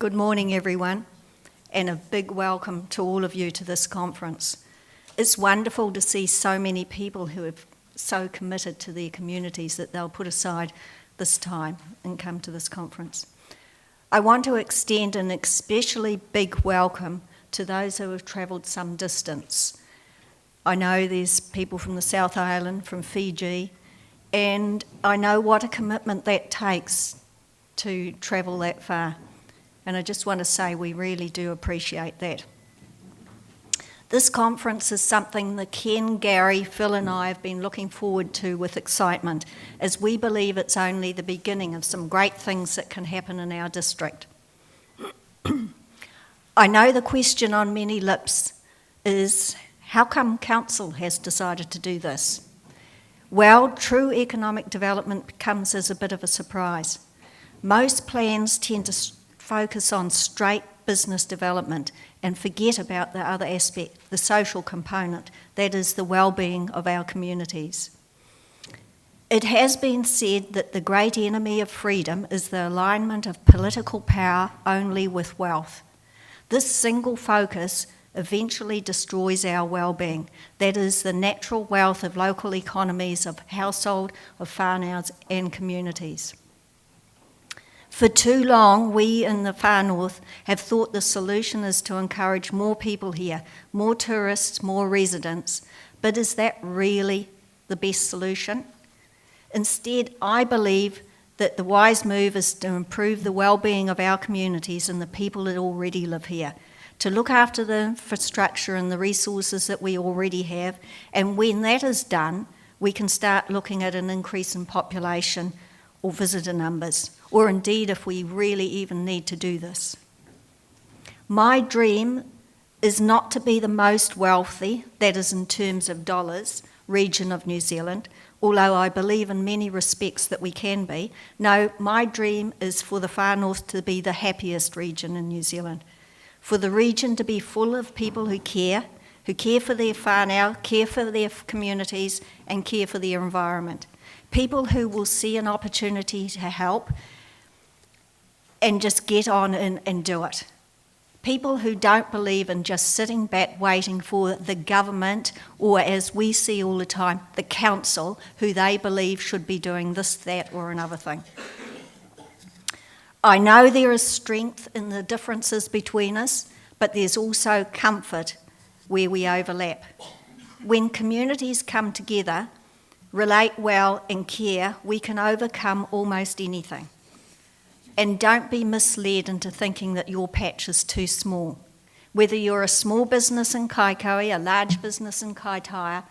Good morning, everyone, and a big welcome to all of you to this conference. It's wonderful to see so many people who have so committed to their communities that they'll put aside this time and come to this conference. I want to extend an especially big welcome to those who have travelled some distance. I know there's people from the South Island, from Fiji, and I know what a commitment that takes to travel that far. And I just want to say we really do appreciate that. This conference is something that Ken, Gary, Phil and I have been looking forward to with excitement, as we believe it's only the beginning of some great things that can happen in our district. I know the question on many lips is, how come council has decided to do this? Well, true economic development comes as a bit of a surprise. Most plans tend to focus on straight business development and forget about the other aspect, the social component, that is the well-being of our communities. It has been said that the great enemy of freedom is the alignment of political power only with wealth. This single focus eventually destroys our well-being, that is the natural wealth of local economies, of household, of whānaus and communities. For too long, we in the far north have thought the solution is to encourage more people here, more tourists, more residents, but is that really the best solution? Instead, I believe that the wise move is to improve the well-being of our communities and the people that already live here, to look after the infrastructure and the resources that we already have, and when that is done, we can start looking at an increase in population or visitor numbers, or indeed if we really even need to do this. My dream is not to be the most wealthy, that is in terms of dollars, region of New Zealand, although I believe in many respects that we can be. No, my dream is for the far north to be the happiest region in New Zealand, for the region to be full of people who care for their whānau, care for their communities and care for their environment. People who will see an opportunity to help and just get on and do it. People who don't believe in just sitting back waiting for the government, or as we see all the time, the council, who they believe should be doing this, that or another thing. I know there is strength in the differences between us, but there's also comfort where we overlap. When communities come together, relate well and care, we can overcome almost anything. And don't be misled into thinking that your patch is too small. Whether you're a small business in Kaikoui, a large business in Kaitaia,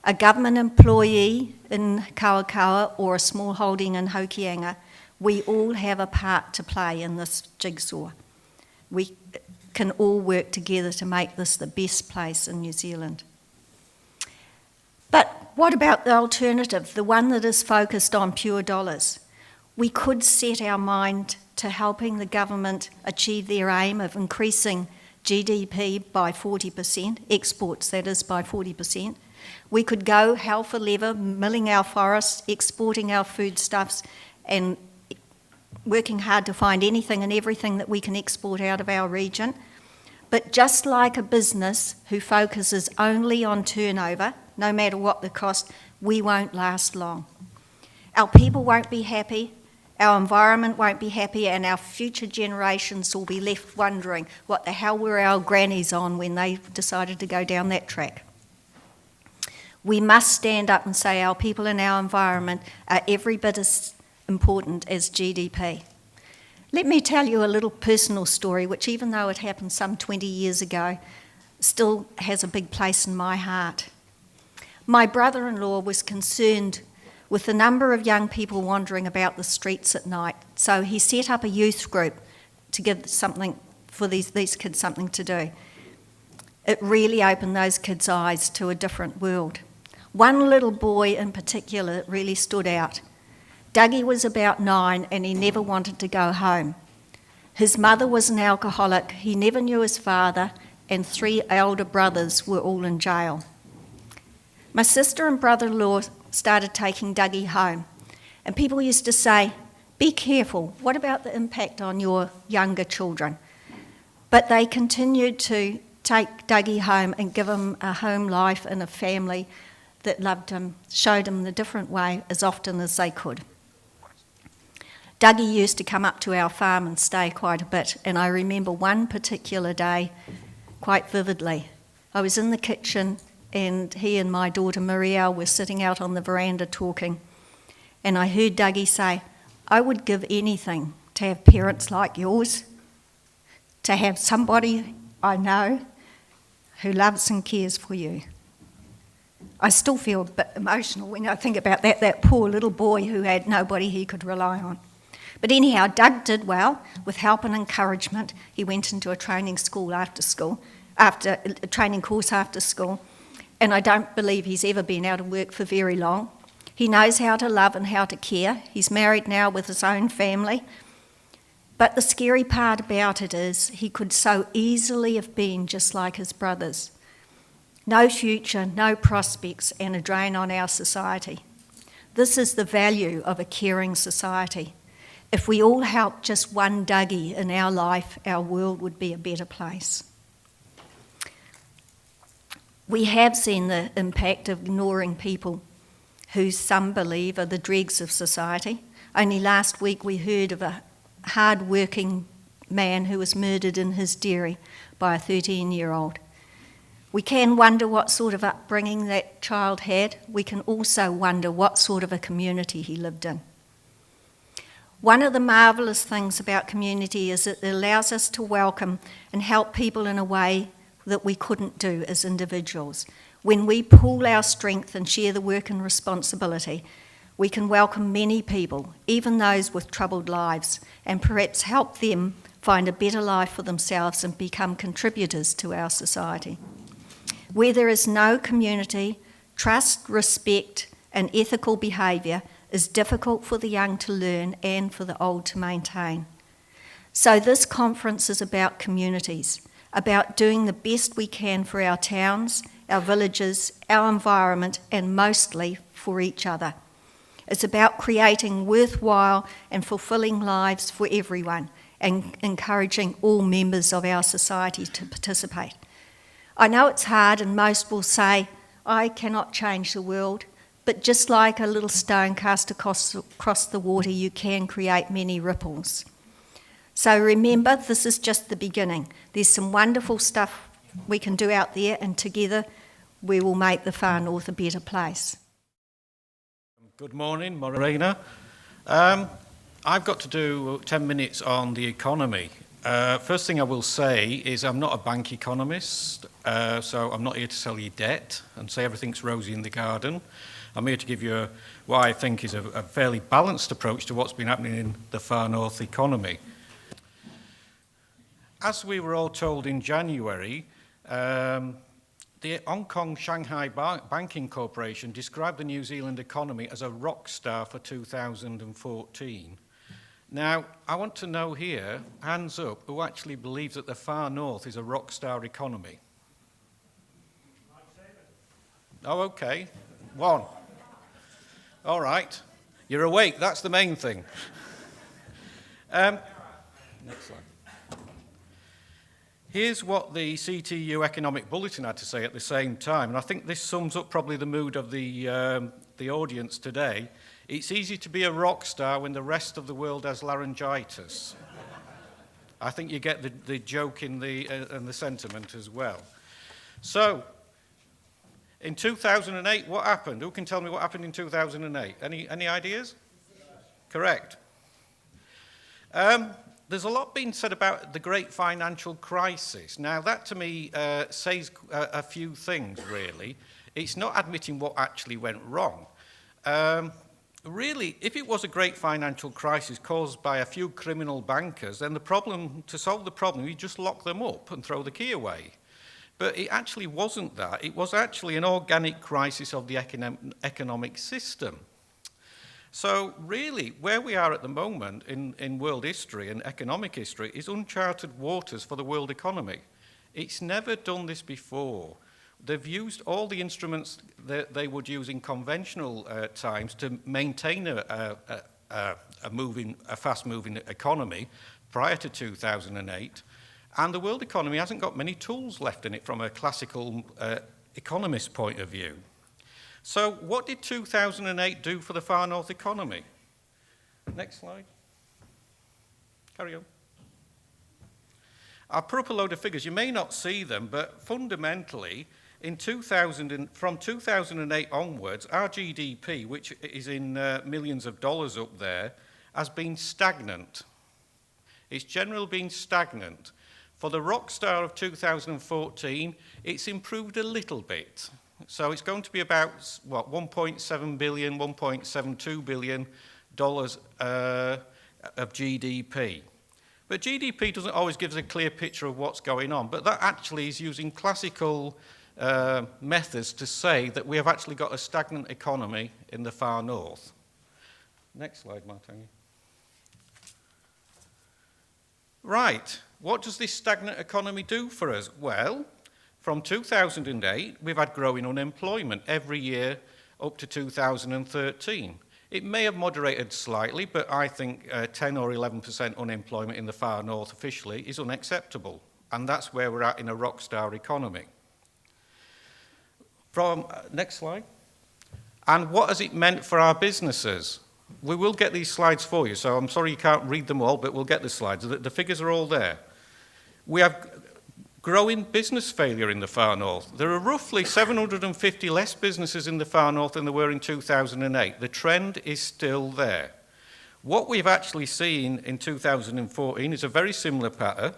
a government employee in Kawakawa or a small holding in Hokianga, we all have a part to play in this jigsaw. We can all work together to make this the best place in New Zealand. But what about the alternative, the one that is focused on pure dollars? We could set our mind to helping the government achieve their aim of increasing GDP by 40%, exports that is by 40%. We could go hell for leather, milling our forests, exporting our foodstuffs and working hard to find anything and everything that we can export out of our region. But just like a business who focuses only on turnover, no matter what the cost, we won't last long. Our people won't be happy, our environment won't be happy, and our future generations will be left wondering what the hell were our grannies on when they decided to go down that track. We must stand up and say our people and our environment are every bit as important as GDP. Let me tell you a little personal story, which even though it happened some 20 years ago, still has a big place in my heart. My brother-in-law was concerned with the number of young people wandering about the streets at night, so he set up a youth group to give something for these kids something to do. It really opened those kids' eyes to a different world. One little boy in particular really stood out. Dougie was about 9 and he never wanted to go home. His mother was an alcoholic, he never knew his father, and 3 elder brothers were all in jail. My sister and brother-in-law started taking Dougie home, and people used to say, be careful. What about the impact on your younger children? But they continued to take Dougie home and give him a home life and a family that loved him, showed him the different way as often as they could. Dougie used to come up to our farm and stay quite a bit, and I remember one particular day quite vividly. I was in the kitchen and he and my daughter Maria were sitting out on the veranda talking, and I heard Dougie say, "I would give anything to have parents like yours, to have somebody I know who loves and cares for you." I still feel a bit emotional when I think about that poor little boy who had nobody he could rely on. But anyhow, Doug did well with help and encouragement. He went into a training course after school, and I don't believe he's ever been out of work for very long. He knows how to love and how to care. He's married now with his own family. But the scary part about it is he could so easily have been just like his brothers. No future, no prospects, and a drain on our society. This is the value of a caring society. If we all helped just one Dougie in our life, our world would be a better place. We have seen the impact of ignoring people who some believe are the dregs of society. Only last week we heard of a hard-working man who was murdered in his dairy by a 13-year-old. We can wonder what sort of upbringing that child had. We can also wonder what sort of a community he lived in. One of the marvellous things about community is that it allows us to welcome and help people in a way that we couldn't do as individuals. When we pool our strength and share the work and responsibility, we can welcome many people, even those with troubled lives, and perhaps help them find a better life for themselves and become contributors to our society. Where there is no community, trust, respect, and ethical behaviour is difficult for the young to learn and for the old to maintain. So this conference is about communities, about doing the best we can for our towns, our villages, our environment, and mostly for each other. It's about creating worthwhile and fulfilling lives for everyone and encouraging all members of our society to participate. I know it's hard, and most will say, "I cannot change the world," but just like a little stone cast across the water, you can create many ripples. So remember, this is just the beginning. There's some wonderful stuff we can do out there, and together we will make the far north a better place. Good morning, Morena. I've got to do 10 minutes on the economy. First thing I will say is I'm not a bank economist, so I'm not here to sell you debt and say everything's rosy in the garden. I'm here to give you what I think is a fairly balanced approach to what's been happening in the far north economy. As we were all told in January, the Hong Kong Shanghai Banking Corporation described the New Zealand economy as a rock star for 2014. Now, I want to know here, hands up, who actually believes that the far north is a rock star economy? Oh, okay. One. All right. You're awake. That's the main thing. Next slide. Here's what the CTU Economic Bulletin had to say at the same time, and I think this sums up probably the mood of the audience today. It's easy to be a rock star when the rest of the world has laryngitis. I think you get the joke in and the sentiment as well. So, in 2008, what happened? Who can tell me what happened in 2008? Any ideas? Correct. There's a lot being said about the great financial crisis. Now, that to me says a few things, really. It's not admitting what actually went wrong. Really, if it was a great financial crisis caused by a few criminal bankers, then to solve the problem, you just lock them up and throw the key away. But it actually wasn't that. It was actually an organic crisis of the economic system. So really, where we are at the moment in world history and economic history is uncharted waters for the world economy. It's never done this before. They've used all the instruments that they would use in conventional times to maintain a a fast-moving economy prior to 2008, and the world economy hasn't got many tools left in it from a classical economist point of view. So what did 2008 do for the Far North economy? Next slide. Carry on. I'll put up a load of figures. You may not see them, but fundamentally, from 2008 onwards, our GDP, which is in millions of dollars up there, has been stagnant. It's generally been stagnant. For the rock star of 2014, it's improved a little bit. So it's going to be about, what, $1.7 billion, $1.72 billion of GDP. But GDP doesn't always give us a clear picture of what's going on, but that actually is using classical methods to say that we have actually got a stagnant economy in the far north. Next slide, Martin. Right, what does this stagnant economy do for us? Well, from 2008, we've had growing unemployment every year up to 2013. It may have moderated slightly, but I think 10 or 11% unemployment in the far north officially is unacceptable. And that's where we're at in a rock star economy. Next slide. And what has it meant for our businesses? We will get these slides for you, so I'm sorry you can't read them all, but we'll get the slides. The figures are all there. We have growing business failure in the far north. There are roughly 750 less businesses in the far north than there were in 2008. The trend is still there. What we've actually seen in 2014 is a very similar pattern,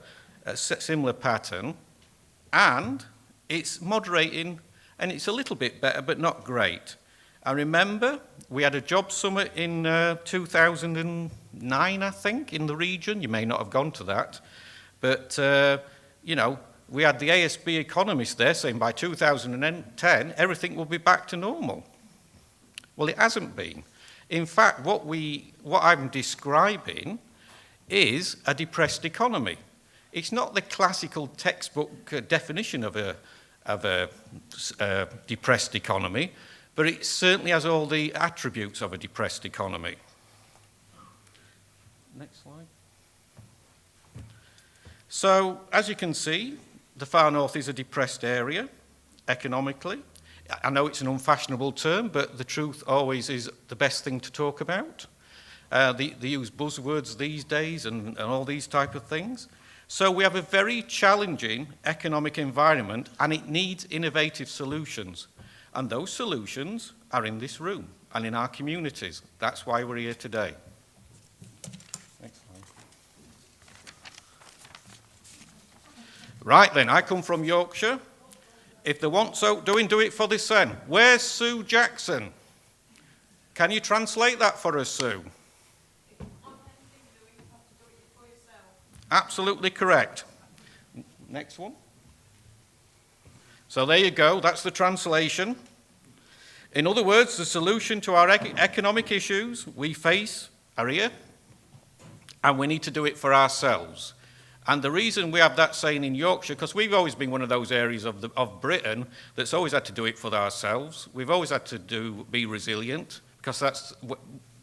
and it's moderating, and it's a little bit better, but not great. I remember we had a job summit in 2009, I think, in the region. You may not have gone to that, but you know, we had the ASB economists there saying by 2010 everything will be back to normal. Well, it hasn't been. In fact, what I'm describing is a depressed economy. It's not the classical textbook definition of a depressed economy, but it certainly has all the attributes of a depressed economy. Next slide. So, as you can see, the far north is a depressed area economically. I know it's an unfashionable term, but the truth always is the best thing to talk about. They use buzzwords these days and all these type of things. So we have a very challenging economic environment, and it needs innovative solutions. And those solutions are in this room and in our communities. That's why we're here today. Next slide. Right then, I come from Yorkshire. If they want so doing, do it for this then. Where's Sue Jackson? Can you translate that for us, Sue? Absolutely correct. Next one. So there you go, that's the translation. In other words, the solution to our economic issues we face are here, and we need to do it for ourselves. And the reason we have that saying in Yorkshire, because we've always been one of those areas of Britain that's always had to do it for ourselves. We've always had to be resilient, because that's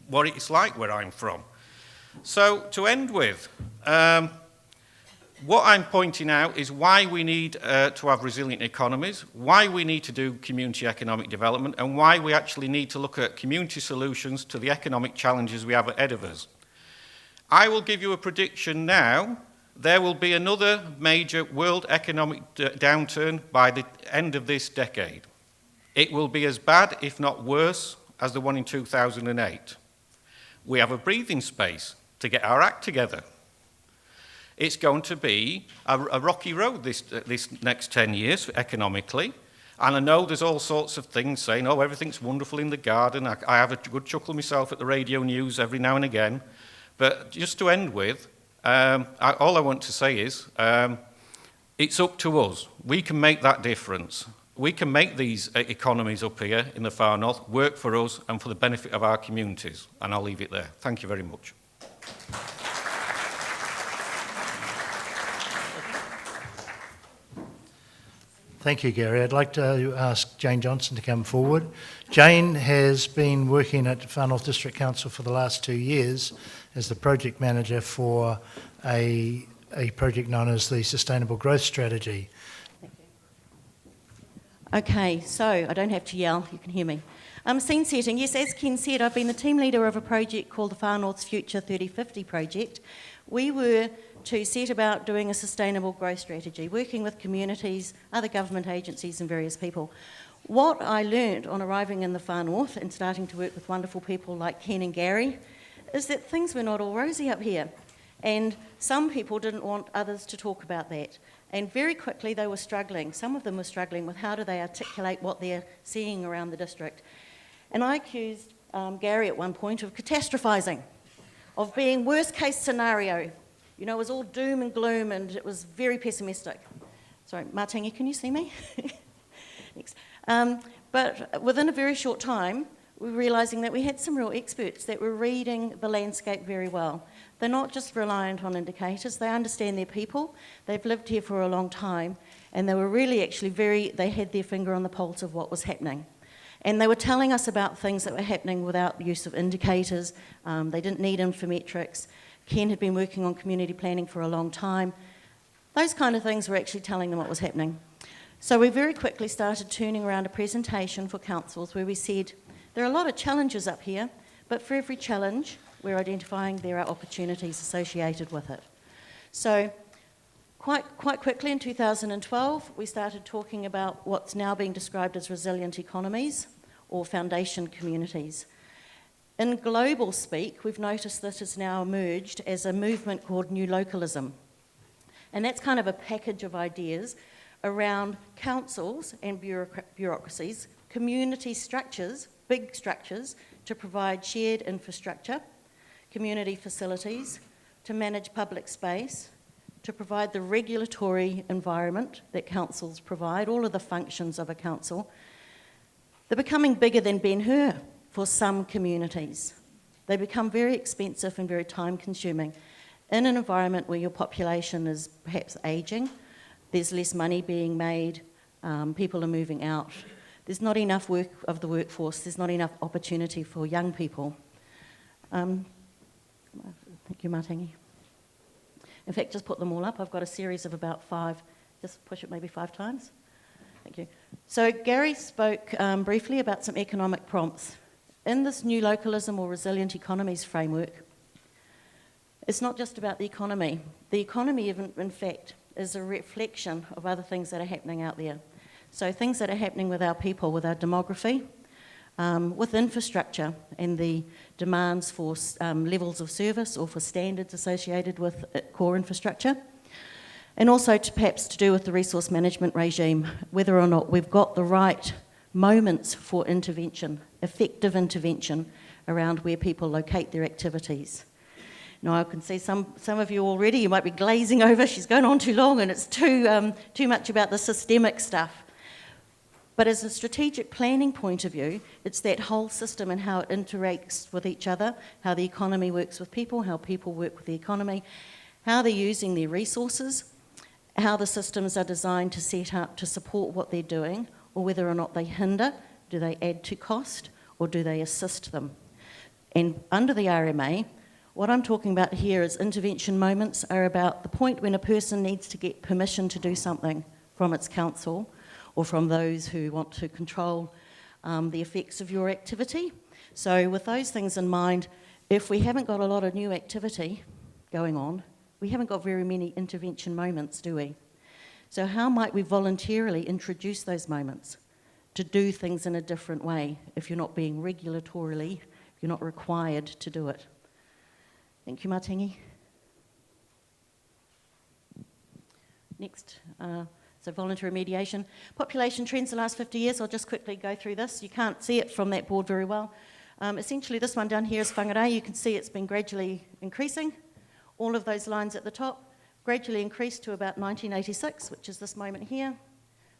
what it's like where I'm from. So to end with, what I'm pointing out is why we need to have resilient economies, why we need to do community economic development, and why we actually need to look at community solutions to the economic challenges we have ahead of us. I will give you a prediction now. There will be another major world economic downturn by the end of this decade. It will be as bad, if not worse, as the one in 2008. We have a breathing space to get our act together. It's going to be a rocky road this next 10 years economically. And I know there's all sorts of things saying, oh, everything's wonderful in the garden. I have a good chuckle myself at the radio news every now and again. But just to end with, all I want to say is, it's up to us. We can make that difference. We can make these economies up here in the far north work for us and for the benefit of our communities. And I'll leave it there. Thank you very much. Thank you, Gary. I'd like to ask Jane Johnson to come forward. Jane has been working at Far North District Council for the last 2 years as the project manager for a project known as the Sustainable Growth Strategy. Okay, so I don't have to yell, you can hear me. Scene setting, yes, as Ken said, I've been the team leader of a project called the Far North's Future 3050 project. We were to set about doing a sustainable growth strategy, working with communities, other government agencies and various people. What I learned on arriving in the Far North and starting to work with wonderful people like Ken and Gary is that things were not all rosy up here. And some people didn't want others to talk about that. And very quickly they were struggling. Some of them were struggling with how do they articulate what they're seeing around the district. And I accused Gary at one point of catastrophising, of being worst case scenario. You know, it was all doom and gloom and it was very pessimistic. Sorry, Martingi, can you see me? Next. But within a very short time, we were realising that we had some real experts that were reading the landscape very well. They're not just reliant on indicators, they understand their people, they've lived here for a long time, and they were really actually they had their finger on the pulse of what was happening. And they were telling us about things that were happening without the use of indicators. They didn't need infometrics. Ken had been working on community planning for a long time. Those kind of things were actually telling them what was happening. So we very quickly started turning around a presentation for councils where we said, there are a lot of challenges up here, but for every challenge, we're identifying there are opportunities associated with it. So quite quickly in 2012, we started talking about what's now being described as resilient economies or foundation communities. In global speak, we've noticed that it's now emerged as a movement called new localism. And that's kind of a package of ideas around councils and bureaucracies, community structures, big structures, to provide shared infrastructure, community facilities, to manage public space, to provide the regulatory environment that councils provide, all of the functions of a council. They're becoming bigger than Ben-Hur for some communities. They become very expensive and very time-consuming. In an environment where your population is perhaps ageing, there's less money being made, people are moving out, there's not enough work of the workforce, there's not enough opportunity for young people. Thank you, Martingi. In fact, just put them all up. I've got a series of about 5. Just push it maybe 5 times. Thank you. So Gary spoke briefly about some economic prompts. In this new localism or resilient economies framework, it's not just about the economy. The economy, in fact, is a reflection of other things that are happening out there. So things that are happening with our people, with our demography, with infrastructure and the demands for levels of service or for standards associated with core infrastructure, and also perhaps to do with the resource management regime, whether or not we've got the right moments for intervention, effective intervention around where people locate their activities. Now I can see some of you already, you might be glazing over, she's going on too long and it's too much about the systemic stuff. But as a strategic planning point of view, it's that whole system and how it interacts with each other, how the economy works with people, how people work with the economy, how they're using their resources, how the systems are designed to set up to support what they're doing, or whether or not they hinder, do they add to cost, or do they assist them? And under the RMA, what I'm talking about here is intervention moments are about the point when a person needs to get permission to do something from its council, or from those who want to control the effects of your activity. So with those things in mind, if we haven't got a lot of new activity going on, we haven't got very many intervention moments, do we? So how might we voluntarily introduce those moments to do things in a different way if you're not being regulatorily, if you're not required to do it? Thank you, Martingi. Next. So voluntary mediation. Population trends the last 50 years, I'll just quickly go through this. You can't see it from that board very well. Essentially this one down here is whangarei. You can see it's been gradually increasing. All of those lines at the top gradually increased to about 1986, which is this moment here,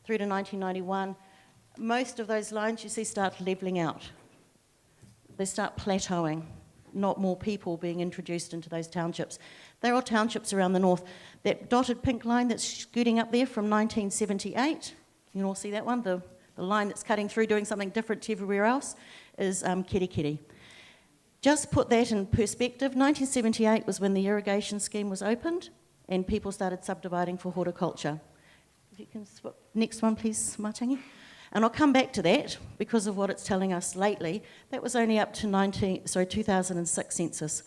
through to 1991. Most of those lines you see start levelling out. They start plateauing. Not more people being introduced into those townships. They're all townships around the north. That dotted pink line that's scooting up there from 1978 You all see that one? The line that's cutting through, doing something different to everywhere else, is Kirikiri. Just put that in perspective, 1978 was when the irrigation scheme was opened and people started subdividing for horticulture. If you can swap, next one please, Matangi. And I'll come back to that because of what it's telling us lately. That was only up to 2006 census.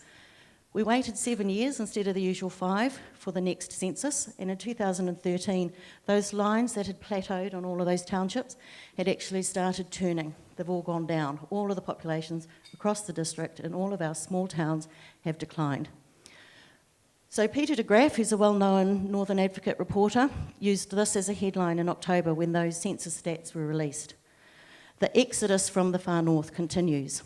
We waited 7 years instead of the usual 5 for the next census, and in 2013, those lines that had plateaued on all of those townships had actually started turning. They've all gone down. All of the populations across the district and all of our small towns have declined. So Peter de Graaf, who's a well-known Northern Advocate reporter, used this as a headline in October when those census stats were released. The exodus from the far north continues.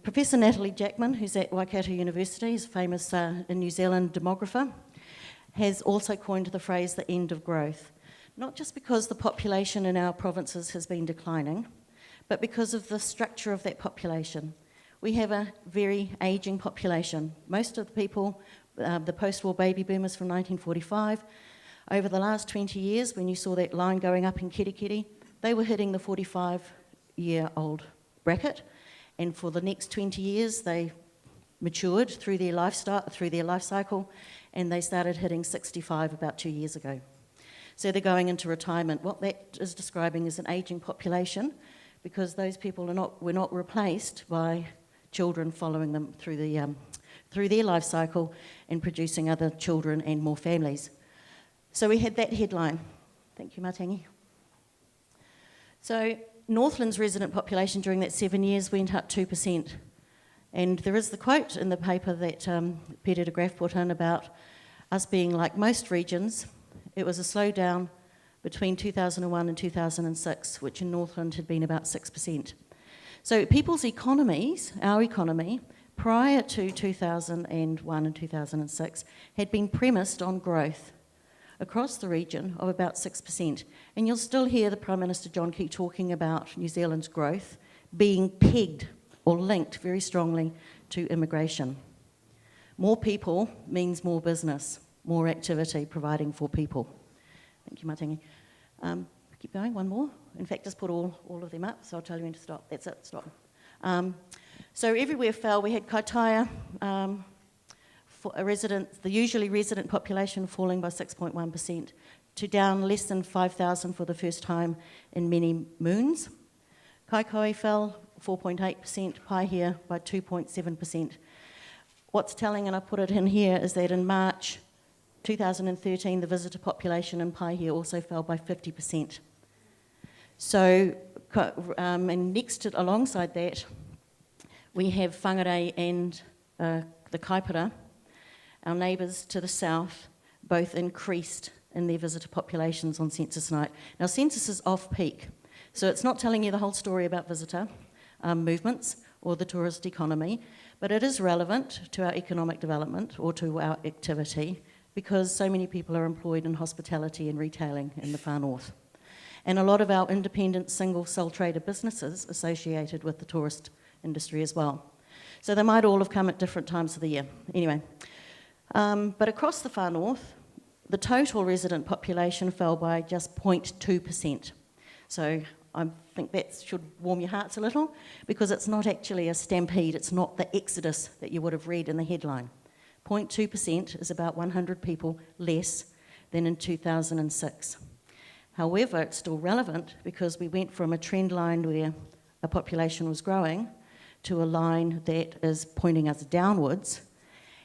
Professor Natalie Jackman, who's at Waikato University, is a famous in New Zealand demographer, has also coined the phrase the end of growth. Not just because the population in our provinces has been declining, but because of the structure of that population. We have a very ageing population. Most of the people, the post-war baby boomers from 1945, over the last 20 years, when you saw that line going up in Kirikiri, they were hitting the 45-year-old bracket, and for the next 20 years, they matured through their life cycle, and they started hitting 65 about 2 years ago. So they're going into retirement. What that is describing is an ageing population, because those people were not replaced by children following them through their life cycle and producing other children and more families. So we had that headline. Thank you, Matangi. So Northland's resident population during that 7 years went up 2%. And there is the quote in the paper that Peter de Graaf put in about us being like most regions. It was a slowdown between 2001 and 2006, which in Northland had been about 6%. So people's economies, our economy, prior to 2001 and 2006, had been premised on growth across the region of about 6%. And you'll still hear the Prime Minister John Key talking about New Zealand's growth being pegged or linked very strongly to immigration. More people means more business, more activity providing for people. Thank you, Matangi. Keep going, one more. In fact, just put all of them up, so I'll tell you when to stop. That's it, stop. So everywhere fell. We had Kaitaia, for the usually resident population falling by 6.1% to down less than 5,000 for the first time in many moons. Kaikoai fell 4.8%, Paihia by 2.7%. What's telling, and I put it in here, is that in March 2013, the visitor population in Paihia also fell by 50%. So, and alongside that, we have Whangarei and the Kaipara, our neighbours to the south, both increased in their visitor populations on census night. Now, census is off-peak, so it's not telling you the whole story about visitor movements or the tourist economy, but it is relevant to our economic development or to our activity because so many people are employed in hospitality and retailing in the far north. And a lot of our independent single sole trader businesses associated with the tourist industry as well. So they might all have come at different times of the year. Anyway, but across the far north, the total resident population fell by just 0.2%. So I think that should warm your hearts a little because it's not actually a stampede, it's not the exodus that you would have read in the headline. 0.2% is about 100 people less than in 2006. However, it's still relevant because we went from a trend line where a population was growing to a line that is pointing us downwards,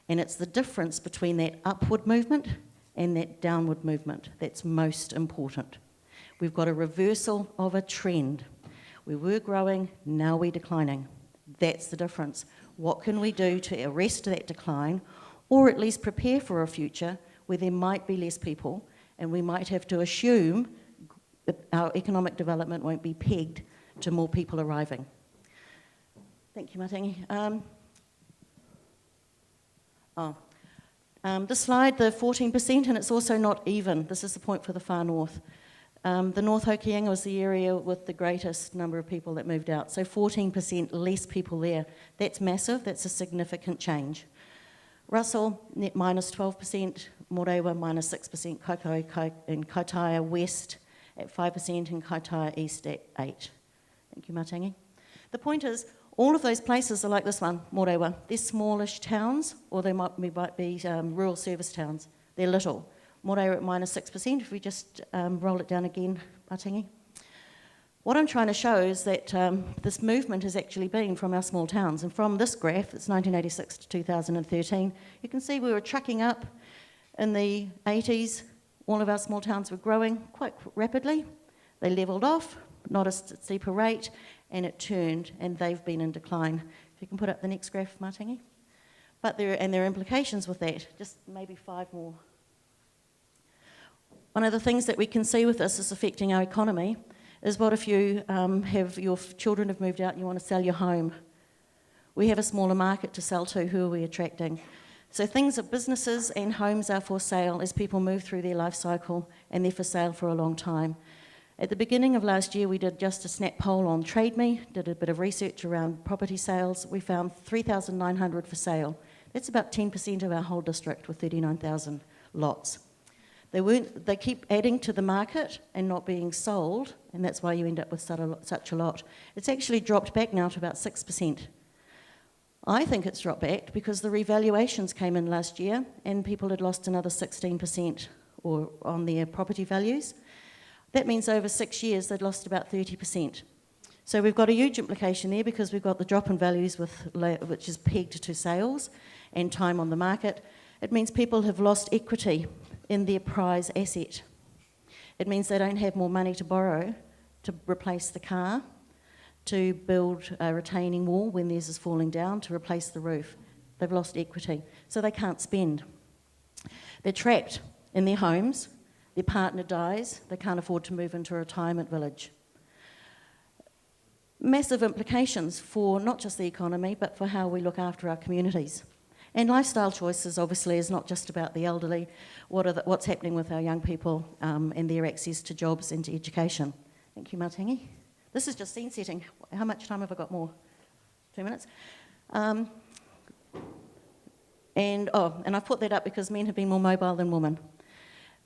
and it's the difference between that upward movement and that downward movement that's most important. We've got a reversal of a trend. We were growing, now we're declining. That's the difference. What can we do to arrest that decline, or at least prepare for a future where there might be less people, and we might have to assume that our economic development won't be pegged to more people arriving. Thank you, Matangi. This slide, the 14%, and it's also not even. This is the point for the far north. The North Hokianga was the area with the greatest number of people that moved out. So 14% less people there. That's massive. That's a significant change. Russell, net minus 12%. Morewa, minus 6%. Kaikoai and Kaitaia West at 5% and Kaitaia East at 8%. Thank you, Matangi. The point is, all of those places are like this one, Morewa. They're smallish towns, or they might be rural service towns. They're little. Morewa at -6%, if we just roll it down again, Matangi. What I'm trying to show is that this movement has actually been from our small towns. And from this graph, it's 1986 to 2013, you can see we were trucking up in the 80s. All of our small towns were growing quite rapidly. They levelled off, not a steeper rate, and it turned, and they've been in decline. If you can put up the next graph, Matangi. But there are implications with that. Just maybe 5 more. One of the things that we can see with this is affecting our economy is what if you have your children have moved out and you want to sell your home? We have a smaller market to sell to. Who are we attracting? So businesses and homes are for sale as people move through their life cycle, and they're for sale for a long time. At the beginning of last year, we did just a snap poll on Trade Me, did a bit of research around property sales. We found 3,900 for sale. That's about 10% of our whole district with 39,000 lots. They keep adding to the market and not being sold, and that's why you end up with such a lot. It's actually dropped back now to about 6%. I think it's dropped back because the revaluations came in last year and people had lost another 16% on their property values. That means over 6 years they'd lost about 30%. So we've got a huge implication there because we've got the drop in values which is pegged to sales and time on the market. It means people have lost equity in their prize asset. It means they don't have more money to borrow to replace the car, to build a retaining wall when theirs is falling down, to replace the roof. They've lost equity, so they can't spend. They're trapped in their homes, their partner dies, they can't afford to move into a retirement village. Massive implications for not just the economy, but for how we look after our communities. And lifestyle choices, obviously, is not just about the elderly. What's happening with our young people and their access to jobs and to education. Thank you, Matangi. This is just scene setting. How much time have I got more? 2 minutes? And I've put that up because men have been more mobile than women.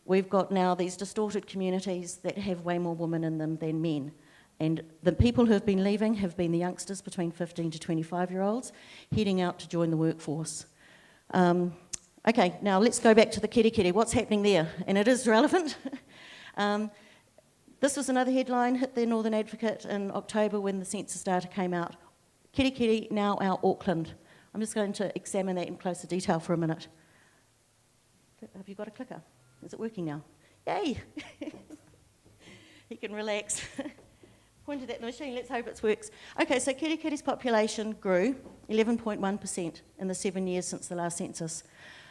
We've got now these distorted communities that have way more women in them than men. And the people who have been leaving have been the youngsters between 15 to 25-year-olds heading out to join the workforce. Okay, now let's go back to the Kirikiri. What's happening there? And it is relevant. This was another headline, hit the Northern Advocate in October when the census data came out. Kirikiri, now our Auckland. I'm just going to examine that in closer detail for a minute. Have you got a clicker? Is it working now? Yay! You can relax. Pointed at the machine, let's hope it works. Okay, so Kirikiri's population grew 11.1% in the 7 years since the last census.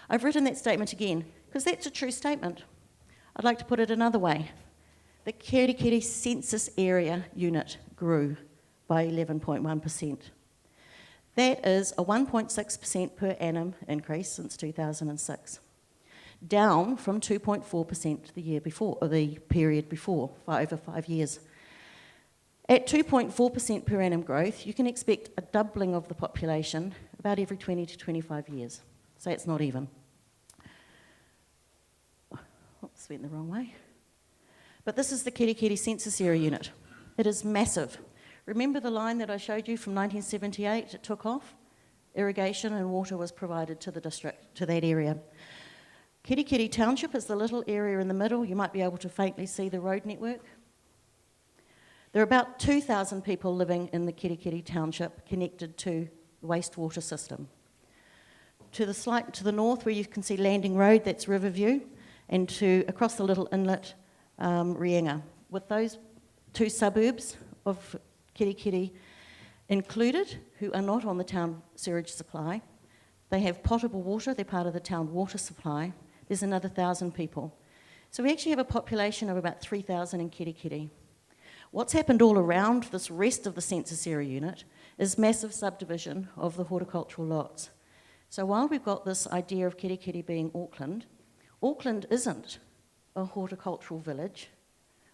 I've written that statement again, because that's a true statement. I'd like to put it another way. The Kirikiri census area unit grew by 11.1%. That is a 1.6% per annum increase since 2006, down from 2.4% the year before, or the period before, over 5 years. At 2.4% per annum growth, you can expect a doubling of the population about every 20 to 25 years. So it's not even. Oops, went the wrong way. But this is the Kirikiri census area unit. It is massive. Remember the line that I showed you from 1978? It took off. Irrigation and water was provided to the district, to that area. Kirikiri Township is the little area in the middle. You might be able to faintly see the road network. There are about 2,000 people living in the Kirikiri Township connected to the wastewater system. To the north, where you can see Landing Road, that's Riverview, and across the little inlet, Rienga. With those 2 suburbs of Kirikiri included, who are not on the town sewage supply, they have potable water, they're part of the town water supply. There's another 1,000 people. So we actually have a population of about 3,000 in Kirikiri. What's happened all around this rest of the census area unit is massive subdivision of the horticultural lots. So while we've got this idea of Kirikiri being Auckland, Auckland isn't a horticultural village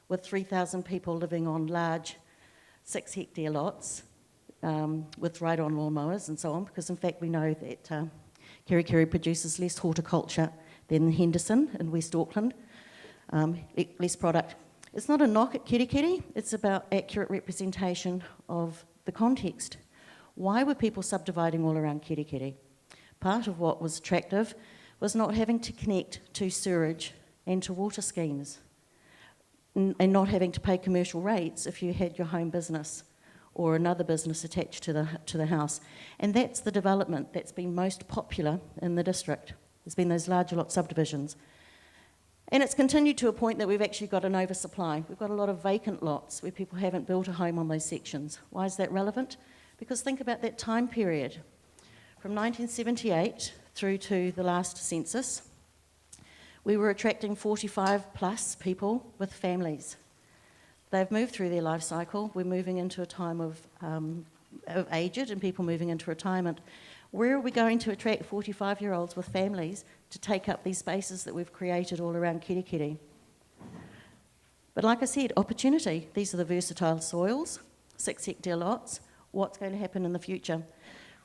with 3,000 people living on large 6-hectare lots with ride-on lawnmowers and so on, because in fact we know that Kirikiri produces less horticulture than Henderson in West Auckland, less product. It's not a knock at Kirikiri, it's about accurate representation of the context. Why were people subdividing all around Kirikiri? Part of what was attractive was not having to connect to sewerage and to water schemes, and not having to pay commercial rates if you had your home business or another business attached to the house. And that's the development that's been most popular in the district. There's been those larger lot subdivisions. And it's continued to a point that we've actually got an oversupply. We've got a lot of vacant lots where people haven't built a home on those sections. Why is that relevant? Because think about that time period. From 1978 through to the last census, we were attracting 45 plus people with families. They've moved through their life cycle. We're moving into a time of aged and people moving into retirement. Where are we going to attract 45-year-olds with families to take up these spaces that we've created all around Kirikiri? But like I said, opportunity. These are the versatile soils, 6-hectare lots. What's going to happen in the future?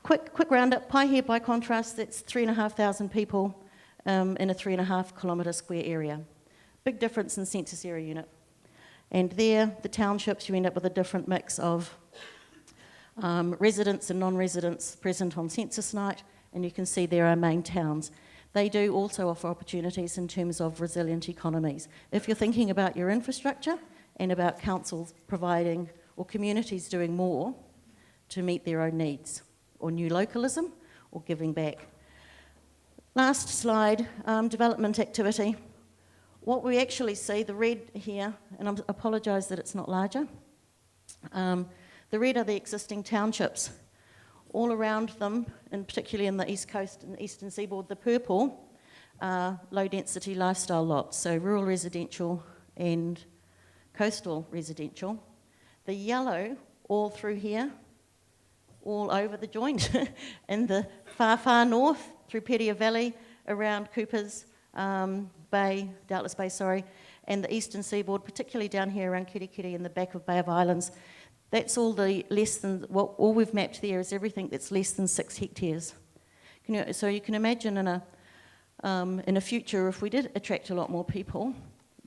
Quick roundup. Paihia, by contrast, that's 3,500 people in a 3.5 kilometre square area. Big difference in census area unit. And there, the townships, you end up with a different mix of residents and non-residents present on census night, and you can see there are main towns. They do also offer opportunities in terms of resilient economies. If you're thinking about your infrastructure and about councils providing or communities doing more to meet their own needs, or new localism, or giving back. Last slide, development activity. What we actually see, the red here, and I apologise that it's not larger, the red are the existing townships. All around them, and particularly in the east coast and eastern seaboard, the purple are low-density lifestyle lots, so rural residential and coastal residential. The yellow, all through here, all over the joint, in the far north, through Peria Valley, around Coopers Bay, Doubtless Bay, sorry, and the eastern seaboard, particularly down here around Kirikiri in the back of Bay of Islands. That's all the less than, all we've mapped there is everything that's less than 6 hectares. So you can imagine in a future, if we did attract a lot more people,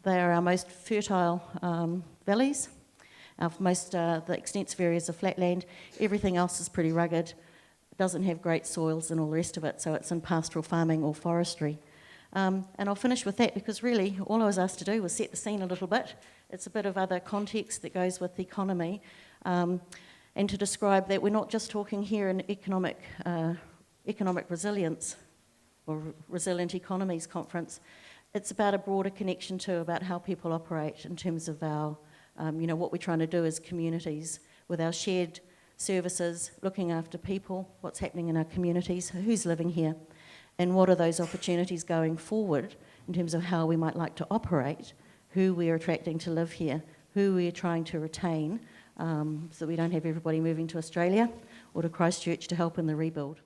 they are our most fertile valleys, the extensive areas of flatland. Everything else is pretty rugged, doesn't have great soils and all the rest of it, so it's in pastoral farming or forestry. And I'll finish with that because really all I was asked to do was set the scene a little bit. It's a bit of other context that goes with the economy, and to describe that we're not just talking here in economic resilience or resilient economies conference. It's about a broader connection too, about how people operate in terms of our, what we're trying to do as communities with our shared services, looking after people, what's happening in our communities, who's living here, and what are those opportunities going forward in terms of how we might like to operate, who we're attracting to live here, who we're trying to retain, so we don't have everybody moving to Australia or to Christchurch to help in the rebuild.